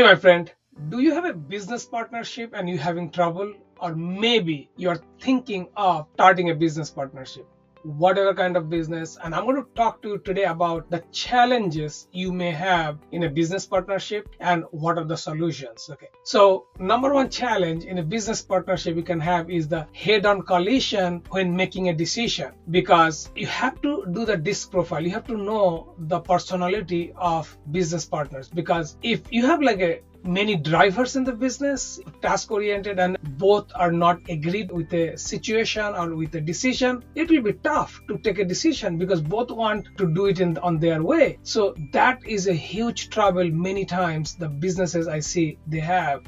my friend, do you have a business partnership and you're having trouble? Or maybe you're thinking of starting a business partnership, whatever kind of business. And I'm going to talk to you today about the challenges you may have in a business partnership and what are the solutions. Okay. So number one challenge in a business partnership you can have is the head-on collision when making a decision, because you have to do the disc profile. You have to know the personality of business partners, because if you have like many drivers in the business, task oriented, and both are not agreed with a situation or with a decision, it will be tough to take a decision because both want to do it on their way. So that is a huge trouble. Many times the businesses I see, they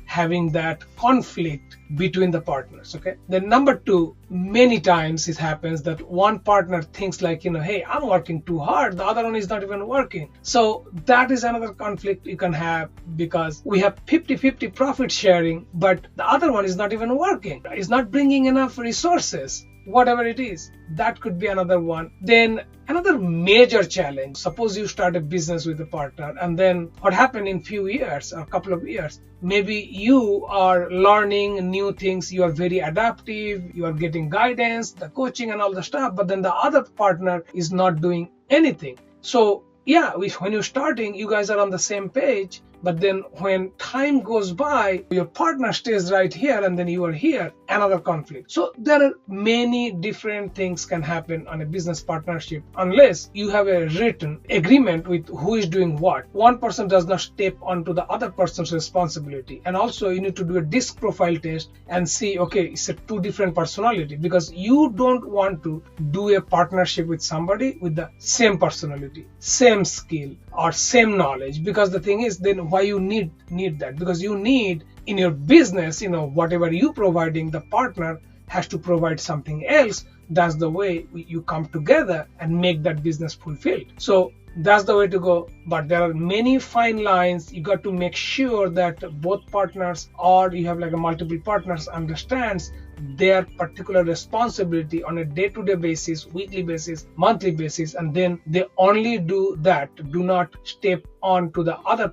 having that conflict between the partners. Okay. Then number two, many times it happens that one partner thinks like, hey, I'm working too hard, the other one is not even working. So that is another conflict you can have, because we have 50-50 profit sharing, but the other one is not even working, is not bringing enough resources, whatever it is. That could be another one. Then another major challenge, suppose you start a business with a partner, and then what happened in few years or a couple of years, maybe you are learning new things, you are very adaptive, you are getting guidance, the coaching and all the stuff, but then the other partner is not doing anything. So yeah, when you're starting, you guys are on the same page, but then when time goes by, your partner stays right here and then you are here, another conflict. So there are many different things can happen on a business partnership unless you have a written agreement with who is doing what. One person does not step onto the other person's responsibility. And also you need to do a disc profile test and see, okay, it's a two different personality, because you don't want to do a partnership with somebody with the same personality, same skill or same knowledge, because the thing is, then why you need that? Because you need in your business, whatever you providing, the partner has to provide something else. That's the way you come together and make that business fulfilled. So that's the way to go. But there are many fine lines. You got to make sure that both partners, or you have like a multiple partners, understands their particular responsibility on a day-to-day basis, weekly basis, monthly basis, and then they only do that. Do not step on to the other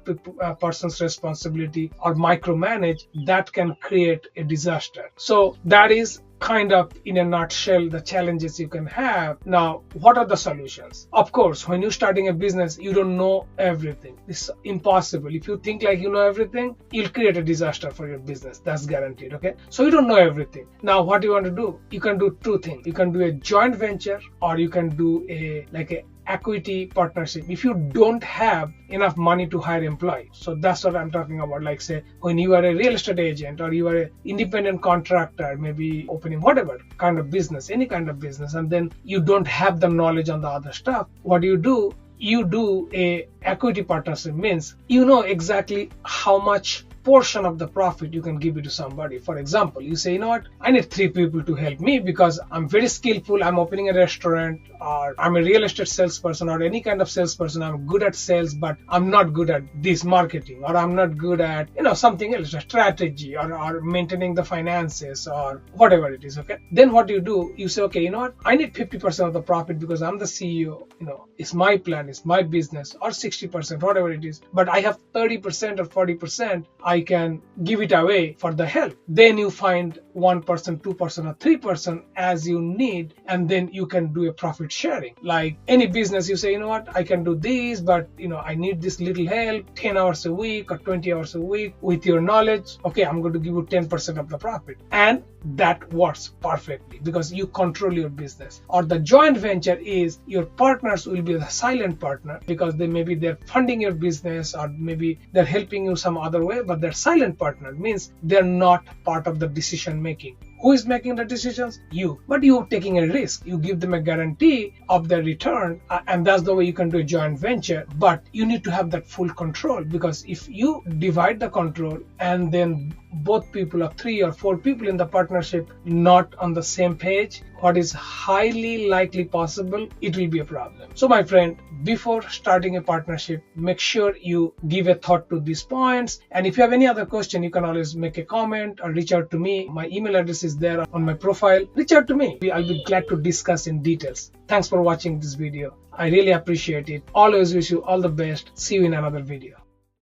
person's responsibility or micromanage. That can create a disaster. So that is kind of in a nutshell the challenges you can have. Now, what are the solutions? Of course, when you're starting a business, you don't know everything. It's impossible. If you think like you know everything, you'll create a disaster for your business. That's guaranteed. Okay. So you don't know everything. Now, what do you want to do? You can do two things. You can do a joint venture, or you can do a equity partnership if you don't have enough money to hire employees. So that's what I'm talking about. Like say when you are a real estate agent, or you are an independent contractor, maybe opening whatever kind of business, any kind of business, and then you don't have the knowledge on the other stuff. What do? You do a equity partnership, means you know exactly how much portion of the profit you can give it to somebody. For example, you say, I need 3 people to help me because I'm very skillful. I'm opening a restaurant, or I'm a real estate salesperson, or any kind of salesperson. I'm good at sales, but I'm not good at this marketing, or I'm not good at, something else, a strategy, or maintaining the finances, or whatever it is. Okay. Then what do? You say, okay, I need 50% of the profit because I'm the CEO. It's my plan, it's my business, or 60%, whatever it is. But I have 30% or 40%. I can give it away for the help. Then you find 1%, 2%, or 3% as you need, and then you can do a profit sharing. Like any business, you say, I can do this, but I need this little help, 10 hours a week or 20 hours a week with your knowledge. Okay, I'm going to give you 10% of the profit. And that works perfectly because you control your business. Or the joint venture is your partners will be the silent partner, because they're funding your business, or maybe they're helping you some other way, but they're silent partner, means they're not part of the decision making. Who is making the decisions? You. But you're taking a risk. You give them a guarantee of their return, and that's the way you can do a joint venture. But you need to have that full control, because if you divide the control and then both people, or 3 or 4 people in the partnership, not on the same page, what is highly likely possible, it will be a problem. So my friend, before starting a partnership, make sure you give a thought to these points. And if you have any other question, you can always make a comment or reach out to me. My email address is there on my profile. Reach out to me. I'll be glad to discuss in details. Thanks for watching this video. I really appreciate it. Always wish you all the best. See you in another video.